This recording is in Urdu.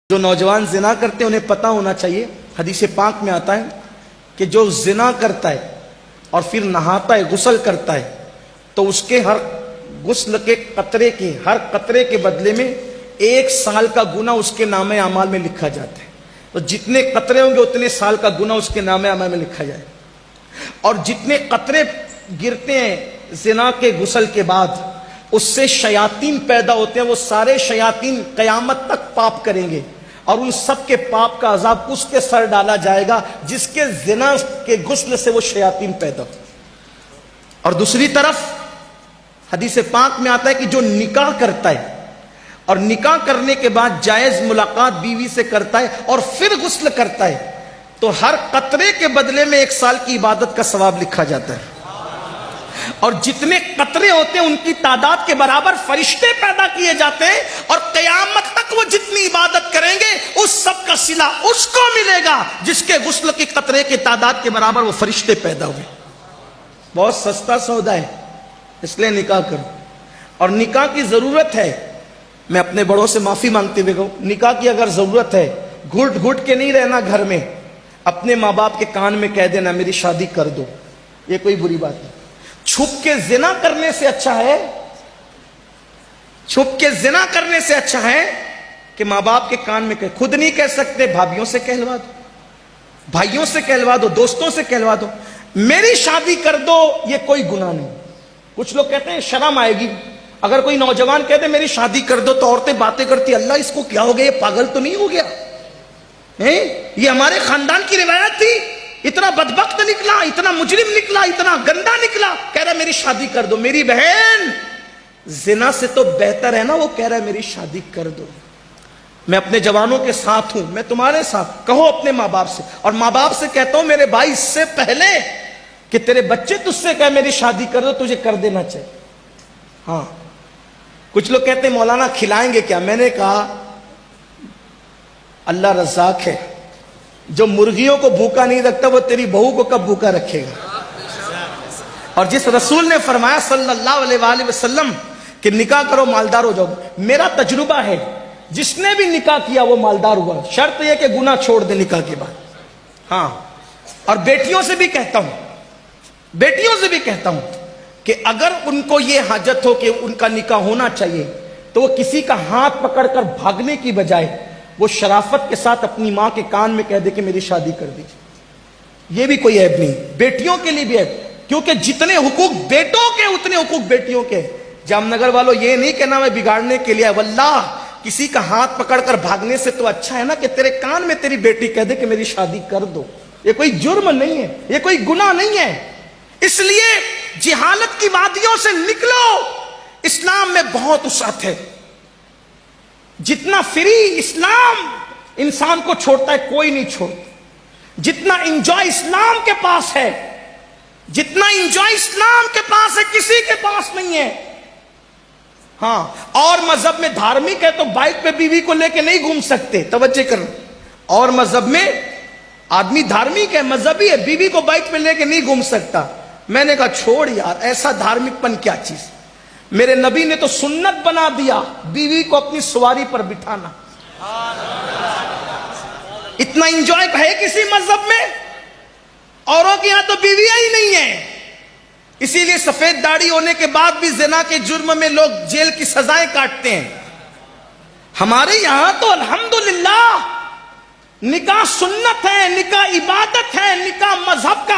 جو نوجوان زنا کرتے ہیں انہیں پتہ ہونا چاہیے، حدیث پاک میں آتا ہے کہ جو زنا کرتا ہے اور پھر نہاتا ہے، غسل کرتا ہے، تو اس کے ہر غسل کے قطرے کے بدلے میں 1 سال کا گناہ اس کے نامہ اعمال میں لکھا جاتا ہے۔ تو جتنے قطرے ہوں گے اتنے سال کا گناہ اس کے نامہ اعمال میں لکھا جائے، اور جتنے قطرے گرتے ہیں زنا کے غسل کے بعد اس سے شیاطین پیدا ہوتے ہیں، وہ سارے شیاطین قیامت تک پاپ کریں گے، اور ان سب کے پاپ کا عذاب اس کے سر ڈالا جائے گا جس کے زنا کے غسل سے وہ شیاطین پیدا ہو۔ اور دوسری طرف حدیث پاک میں آتا ہے کہ جو نکاح کرتا ہے اور نکاح کرنے کے بعد جائز ملاقات بیوی سے کرتا ہے اور پھر غسل کرتا ہے، تو ہر قطرے کے بدلے میں 1 سال کی عبادت کا ثواب لکھا جاتا ہے، اور جتنے قطرے ہوتے ہیں ان کی تعداد کے برابر فرشتے پیدا کیے جاتے ہیں، اور قیامت تک وہ جتنی عبادت کریں گے اس سب کا صلہ اس کو ملے گا جس کے غسل کی قطرے کی تعداد کے برابر وہ فرشتے پیدا ہوئے۔ بہت سستا سودا ہے، اس لیے نکاح کرو۔ اور نکاح کی ضرورت ہے، میں اپنے بڑوں سے معافی مانگتے ہوئے کہوں، نکاح کی اگر ضرورت ہے، گھٹ گھٹ کے نہیں رہنا گھر میں، اپنے ماں باپ کے کان میں کہہ دینا میری شادی کر دو، یہ کوئی بری بات نہیں۔ چھپ کے زنا کرنے سے اچھا ہے، چھپ کے زنا کرنے سے اچھا ہے کہ ماں باپ کے کان میں خود نہیں کہہ سکتے، بھابھیوں سے کہلوا دو، بھائیوں سے کہلوا دو، دوستوں سے کہلوا دو میری شادی کر دو، یہ کوئی گناہ نہیں۔ کچھ لوگ کہتے ہیں شرم آئے گی، اگر کوئی نوجوان کہتے میری شادی کر دو تو عورتیں باتیں کرتی اللہ اس کو کیا ہو گیا، یہ پاگل تو نہیں ہو گیا، یہ ہمارے خاندان کی روایت تھی، اتنا بدبخت نکلا، اتنا مجرم نکلا، اتنا گندا نکلا، کہہ رہا میری شادی کر دو۔ میری بہن، زنا سے تو بہتر ہے نا وہ کہہ رہا ہے میری شادی کر دو۔ میں اپنے جوانوں کے ساتھ ہوں، میں تمہارے ساتھ، کہو اپنے ماں باپ سے، اور ماں باپ سے کہتا ہوں میرے بھائی اس سے پہلے کہ تیرے بچے تجھ سے کہے میری شادی کر دو، تجھے کر دینا چاہیے۔ ہاں، کچھ لوگ کہتے ہیں مولانا کھلائیں گے کیا؟ میں نے کہا اللہ رزاق ہے، جو مرغیوں کو بھوکا نہیں رکھتا وہ تیری بہو کو کب بھوکا رکھے گا؟ اور جس رسول نے فرمایا صلی اللہ علیہ وآلہ وسلم کہ نکاح کرو مالدار ہو جاؤ، میرا تجربہ ہے جس نے بھی نکاح کیا وہ مالدار ہوا، شرط یہ کہ گناہ چھوڑ دے نکاح کے بعد۔ ہاں، اور بیٹیوں سے بھی کہتا ہوں کہ اگر ان کو یہ حاجت ہو کہ ان کا نکاح ہونا چاہیے تو وہ کسی کا ہاتھ پکڑ کر بھاگنے کی بجائے وہ شرافت کے ساتھ اپنی ماں کے کان میں کہہ دے کہ میری شادی کر دیجیے، یہ بھی کوئی عیب نہیں، بیٹیوں کے لیے بھی عیب، کیونکہ جتنے حقوق بیٹوں کے اتنے حقوق بیٹیوں کے۔ جام نگر والوں یہ نہیں کہنا میں بگاڑنے کے لیے، واللہ کسی کا ہاتھ پکڑ کر بھاگنے سے تو اچھا ہے نا کہ تیرے کان میں تیری بیٹی کہہ دے کہ میری شادی کر دو۔ یہ کوئی جرم نہیں ہے، یہ کوئی گناہ نہیں ہے۔ اس لیے جہالت کی وادیوں سے نکلو، اسلام میں بہت وسعت ہے، جتنا فری اسلام انسان کو چھوڑتا ہے کوئی نہیں چھوڑتا، جتنا انجوائے اسلام کے پاس ہے، جتنا انجوائے اسلام کے پاس ہے کسی کے پاس نہیں ہے۔ ہاں، اور مذہب میں دھارمک ہے تو بائک پہ بیوی کو لے کے نہیں گھوم سکتے، توجہ کرنا، اور مذہب میں آدمی دھارمک ہے، مذہبی ہے، بیوی کو بائک پہ لے کے نہیں گھوم سکتا۔ میں نے کہا چھوڑ یار، ایسا دھارمک پن کیا چیز، میرے نبی نے تو سنت بنا دیا بیوی کو اپنی سواری پر بٹھانا۔ اتنا انجوائے ہے کسی مذہب میں؟ اوروں کے یہاں تو بیویاں ہی نہیں ہیں، اسی لیے سفید داڑھی ہونے کے بعد بھی زنا کے جرم میں لوگ جیل کی سزائیں کاٹتے ہیں۔ ہمارے یہاں تو الحمدللہ نکاح سنت ہے، نکاح عبادت ہے، نکاح مذہب کا